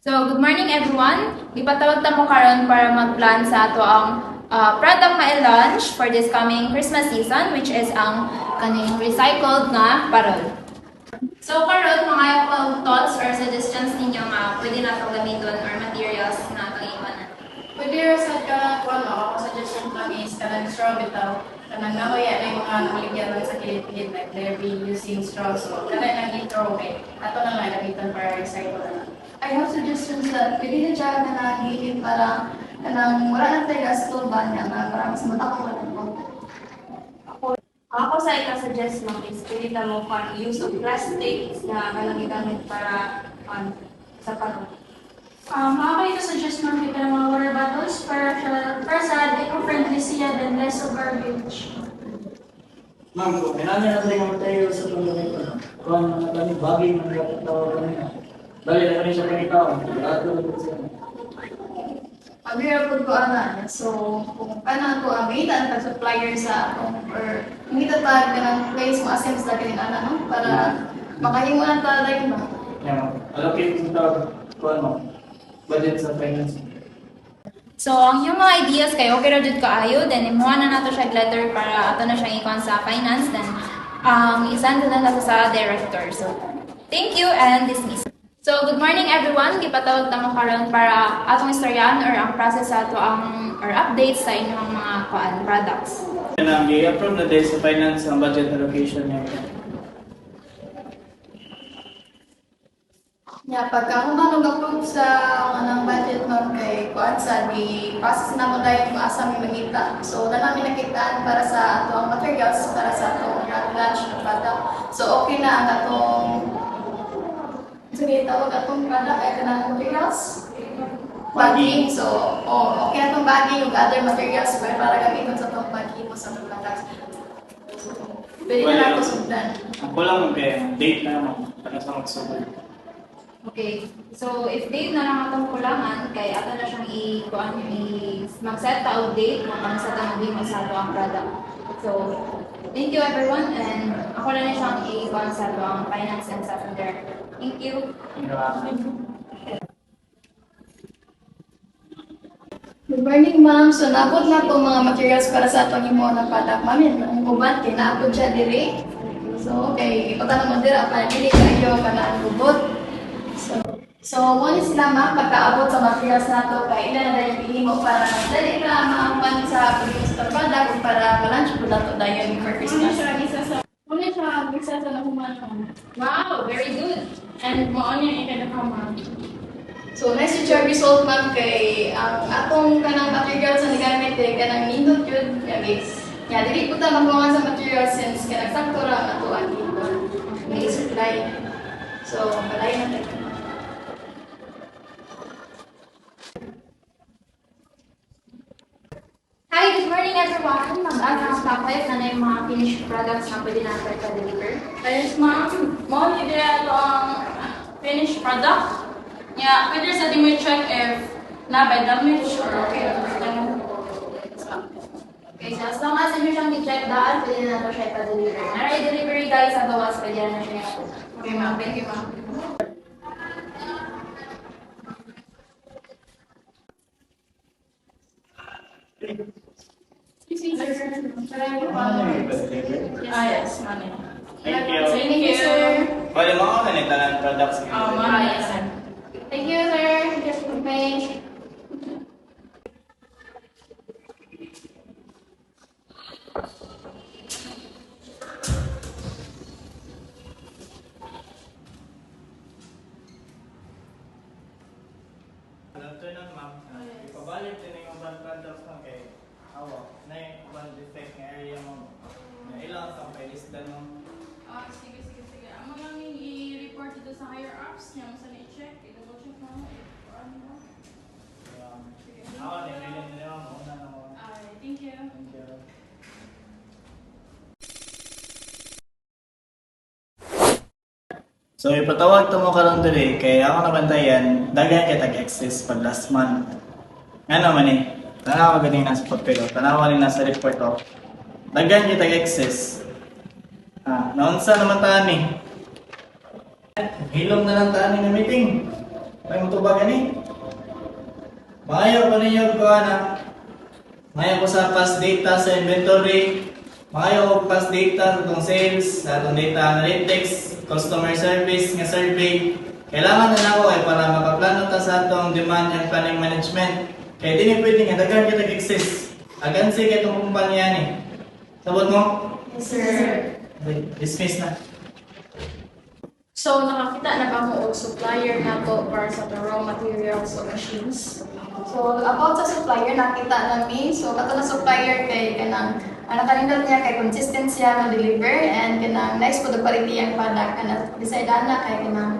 So, good morning everyone. Ipatawag ta mo karon para mag-plan sa ato ang product na i-launch for this coming Christmas season, which is ang kaning recycled nga parol. So, karon mga yung thoughts or suggestions ninyo nga pwede natong gamiton or materials na itong iwanan. Pwede rin sa kanang ako suggestion lang is kanang straw bitaw. Kanang namaya na yung mga nakaligyan lang sa kilid-kilid like they're be using straw. So, kanang nang throw away. Ato na lang gamitan para recycle na lang. I have suggestions that pwede na siya na nagiging para kanang wala na tayo gasto ba niya na para mas matakot na po. Ako sa ika-suggest mo is pwede na mo kung use of plastic na kanang gamit para sa pag. Ako ika-suggest mo kita ng mga water bottles para sa eco-friendly siya than less of garbage. Ma'am, kung kailangan natin yung tayo sa paggamit ko, kung mga kami bagay ng dapat tawag kami na. Dali na kami sa pangitaw, lahat na lang siya. Pag-hirap ko ana. So, kung kanang ko amitan ka supplier sa atong or umita ta kanang place mo asem sa kaning ana no para makahimo na ta like no. Yan, allocate yung tawag, kung ano, budget sa finance. So, ang yung mga ideas kayo, okay ra jud kaayo, then imuha na nato siya letter para ato na siyang ikon sa finance, then isend na nato sa director. So, thank you and dismiss. So, good morning everyone. Gipatawag ta mo karon para atong istoryahan or ang process sa ato or updates sa inyong mga products. Yan ang i-approve na dahil sa finance ang budget allocation niya. Ya, pagka ako mag-approve sa anong budget ma'am kay kuan sa di process na mo dahil kung asa mi mangita. So, na namin nakitaan para sa ato ang materials para sa atong launch na product. So, okay na ang atong sige, tawag atong product ay kanang materials. Bagging. So, okay atong bagging ug other materials para gamiton sa atong bagging mo sa atong products. So, pwede na nato sundan. Ang kulang kay date na naman, para sa magsubod. Okay. So, if date na lang atong kulangan, kay ato na siyang mag-set ta og date kung ano sa tanong mo sa ato ang product. So, thank you everyone and ako na siyang i-kuan sa ato ang finance and staff director. Thank you. Good morning, ma'am. So, naabot na po mga materials para sa atong imo na product, ma'am. Yan, ang gubat, kay naabot siya diri. So, okay, ipatan mo dira para dili kayo ka na gubot. So, sila ma'am, pagkaabot sa materials nato, kay ilan na dahil pinimo para dali ka maaman sa produce sa product o para ma-launch po nato dayon before Christmas. Muna siya isa sa nahuman. Wow, very good. And maon yung ikadakaman. So, nice to your result, ma'am, kay ang atong kanang materials na nagamit, kanang nindot yun, guys. Yeah, dili po ta makuha sa materials since kanang sakto ra ang ato ang nindot. May supply. So, malay na tayo. Hi, good morning everyone. Mag-asa ang stocklet na yung mga finished products na pwede natin pa-deliver. Ayos ma'am, maon yung dira ito ang finished product. Yeah, pwede sa di mo check if na by damage or okay. Okay, so as long as inyo siyang i-check daan, pwede na ito siya ipa-deliver. Naray delivery guys sa gawas, pwede na siya i-check. Okay, ma'am. Thank you, ma'am. Yes, money. Thank you. Thank you, sir. Bali mga kanita ng products niyo. Yes, sir. Thank you, sir. Just for page. Good afternoon, ma'am. Ipabalik din yung band products mo kay awa. Na yung band defect ng area mo. Na ilang sa pailistan mo. Sige. Ang mga nang i-report dito sa higher ups, niya mo i-check, i-double check mo. Ano mo? Ako, nililin nila mo. Una na mo. Thank you. Thank you. So ipatawag to mo karon diri kay ako nabantayan daghan kay tag-excess pag last month. Nga naman tanawa ganing nasa papel, tanawa ni nasa report of. Daghan kay tag-excess. Naunsa naman taan ni? Hilom na lang taan ni na meeting. May mutubag gani. Maayo pa ninyo ko na. Maayo ko sa past data sa inventory. Maayo ko past data sa itong sales, sa itong data analytics, customer service, nga survey. Kailangan na ako para makaplano ta sa itong demand and planning management. Kaya di ni pwede nga daghan kita access. Agansi kay itong kumpanya ni. Sabot mo? Yes, sir. Okay, dismiss na. So, nakakita na ba mo og supplier na to para sa the raw materials o machines? So, about sa supplier, nakita namin. So, kato na supplier kay kanang ang nakalindot niya kay consistent siya ma-deliver and kanang next po the quality ang product kanang decide na kay kanang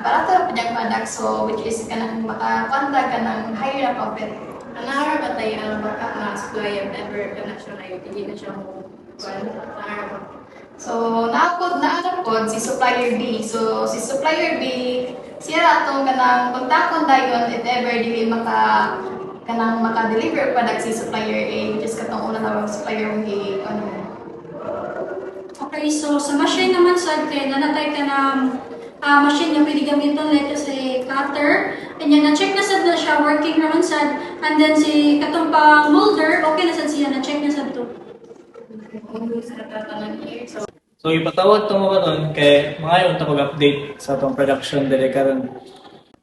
barato pa niyang product. So, which is kanang makakontak kanang higher na profit. Anahara ba tayo ang backup na supplier ever ka na siya na yung tigil na siya mo? Anahara ba? So, naanap po si supplier B. So, si supplier B, siya ra atong kanang kontakon dayon if ever dili maka-deliver product si supplier A, which is katong una tawag supplier A. Okay, so sa machine naman sad kay nanatay ka na machine nga pwede gamiton like kasi cutter. And yan, na-check na sad na siya, working naman sad. And then si katong pang molder, okay na sad siya, na-check na sad to. So ipatawag to mo karon kay mga yung update sa itong production dili karon.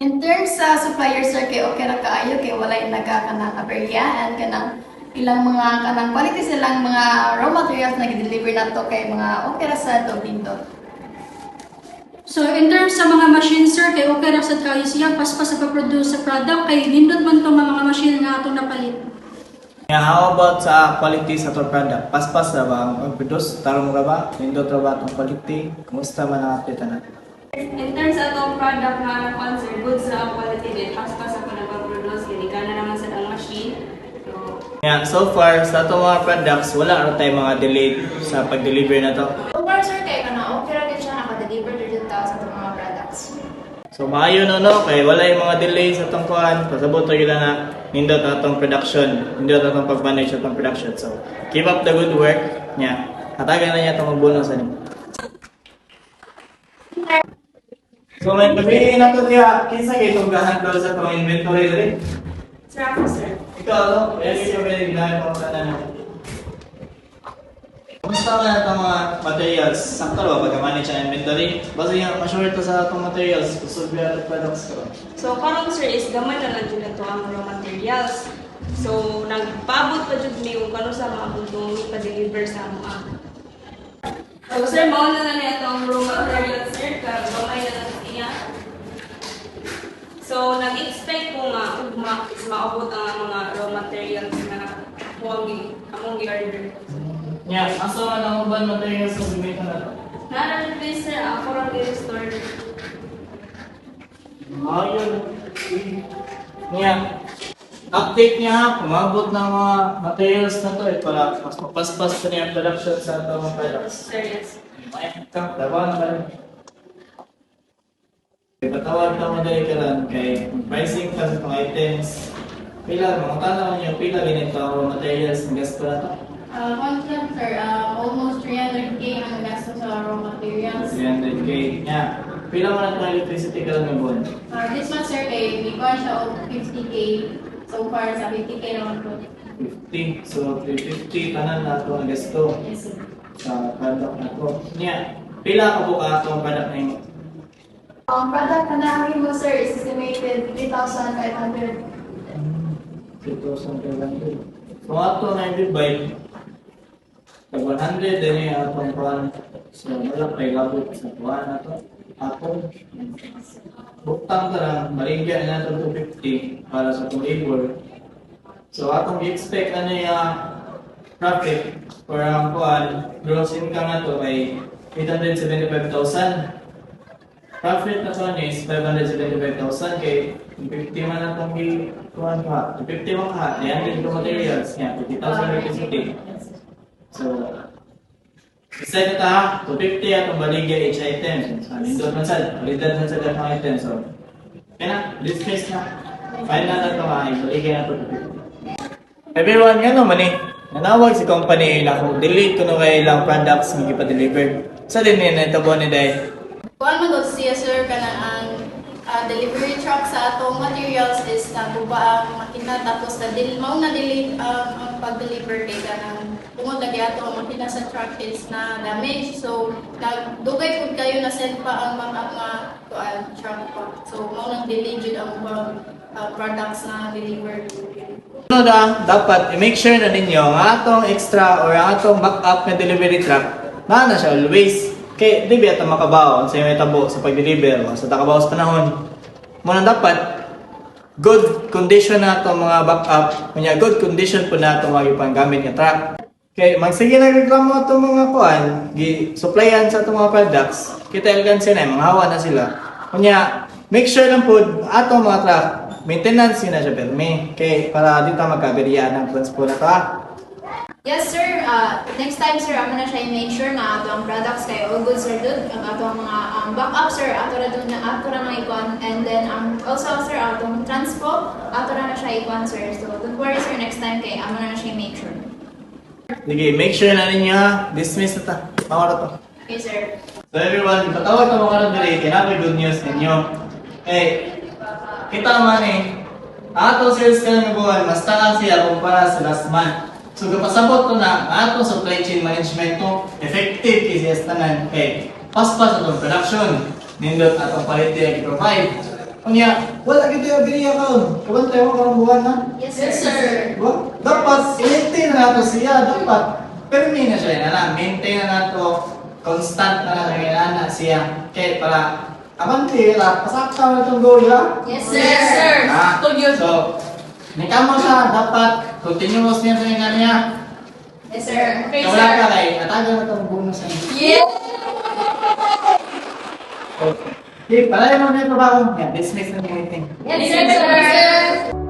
In terms sa supplier sir, kay okay ra kaayo kay walay nagkakanang aberya and kanang ilang mga kanang quality silang mga raw materials na gi-deliver nato kay mga okay ra sa to nindot. So in terms sa mga machine sir, kay okay ra sad kayo siya paspas sa pag-produce sa product kay nindot man tong mga machine nga atong napalit. Yeah, how about sa quality sa itong product? Paspas na ba ang produce? Tarong ra ba? Nindot ra ba itong quality? Kumusta man ang update na? In terms sa itong product nga concern, good sa quality din. Paspas ako nag-produce, hindi ka na naman sa ang machine. So, Yeah, so far sa itong mga products, wala ra tayong mga delay sa pag-deliver na to. So far, sir, kaya ka na, okay ra din siya nakadeliver din sa itong mga products. So maayo no, kay wala yung mga delay sa itong kuhan. Pasabot to na nindot na itong production, nindot na itong pag-manage sa itong production. So keep up the good work niya. Hatagan na niya itong mag-bonus ano. So may pagpiliin na ito niya, kinsa kayo itong gahandle sa itong inventory dali? sir ako sir. Ikaw, no? Yan yung pwede ginahin mo sa nanan. Kumusta ka na itong mga materials? Sakto ba pagka-manage ang inventory? Basta yung ma-short to sa itong materials, kusulbi ang products ko. So, parang sir is gamay na lang dyan ito ang raw materials. So, nagpabot pa dyan may kung ano sa mga bundong ipa-deliver sa mga. So, sir, mauna na niya itong raw materials, sir. Gamay na lang siya. So, nag-expect ko nga ugma is maabot ang mga raw materials na among i-order. Yeah, aso nga ng uban materials sa gamitan na ito. Nara please, sir, ako lang i-restore. Ayun. Yeah. Update niya ha, kumabot ng mga materials na to para mas mapaspas pa niya ang production sa ito mga products. Sir, yes. May ka, laban na rin. Patawag na mo dahil ka lang kay pricing pa sa itong items. Pila, mga tanaw niyo, pila ganito ang materials ng gasto na ito. Contract, sir, almost 300K ang gasto sa raw materials. 300k. Yeah. Pila mo na itong electricity ka lang ng buwan. This month, sir, kay may kuha siya og 50K. So far, sa 50K naman po. 50. So, 350 tanan na ito ang gasto Yes, sir. sa product na ito. Yeah. Pila ka buka itong product na yun? Ang product na namin mo sir is estimated 3,500. 2,500. So, ato na yung by pag 100 din yung atong kuhan. So, wala pa ilabot sa kuhan na ito. Atong buktang ka lang, maligyan na ito 250 para sa itong labor. So, atong i-expect ano yung profit for ang kuhan. Gross income na ito ay 875,000. Profit na kuhan is 575,000 kay 50 man na itong kuhan ka. 50 man ka, 300 yung materials niya, 50,000 electricity. So, isa na ta, 250 atong baligya each item. So, nindot man sa, validad man sa mga item. So, kaya na, dismiss na. Fine na ito nga, baligya na ito 250. Everyone, nga naman eh. Nanawag si company na kung delete ko na kayo ilang products nga ipa-deliver. Sa din yun, ito po ni Day. Kuan man siya, sir, kanang ang delivery truck sa atong materials is nabuba ang makina tapos mao na delay ang pag-deliver kay kanang tungod lagi ato ang makina sa truck is na damage. So nagdugay pud kayo na send pa ang mga truck pa. So mao nang delay jud ang mga products na deliver. Ano na, dapat i-make sure na ninyo nga atong extra or ang atong backup na delivery truck na siya always. Kaya di ba ito makabaw sa may tabo sa pag-deliver o sa takabaw sa panahon. Muna dapat good condition na itong mga backup. Kanya good condition po na itong mga ipanggamit ng truck. Kaya magsige na reklamo itong mga kuan, supplyan sa itong mga products. Kita ilgan sila, mga hawa na sila. Kanya make sure lang po atong mga truck maintenance yun na siya permi. Kaya para dito magkabiriyan ng funds po na ito Yes, sir. Next time, sir, amo na siya i-make sure na ato ang products kayo all good, sir, dud. Ang ato ang mga backup, sir, ato ra dun na ato ra mga ikuan. And then, also, sir, atong transpo, ato ra na siya ikuan, sir. So, don't worry, sir, next time kay amo na siya i-make sure. Sige, make sure na ninyo ha. Dismiss na ta. Mawara to. Okay, sir. So everyone, patawag na mga nandali. Kaya good news ninyo. Kita man atong sales ka ng buwan, mas taas siya kumpara sa last month. So kapasabot ko na, atong supply chain management to effective kasi tanan kay paspas atong production. Nindot atong quality ang i-provide. Kunya, wala gito yung bili account. Kabantay mo karong buwan na. Yes, sir. Diba? Dapat, i-maintain na nato siya. Dapat, permi na siya na maintain na nato. Constant na na siya. Kaya para, abante, pasakta na itong goal, ha? Yes, sir. Yes, sir. Ah, Tugyod. so, nikamo siya, dapat continuous niya sa nga niya. Yes, sir. Okay, Kaya wala sir. ka kay, atagan na itong bonus niya. Yes. Okay. Okay, pala yung mga trabaho. Yeah, dismiss na meeting. Yes, sir.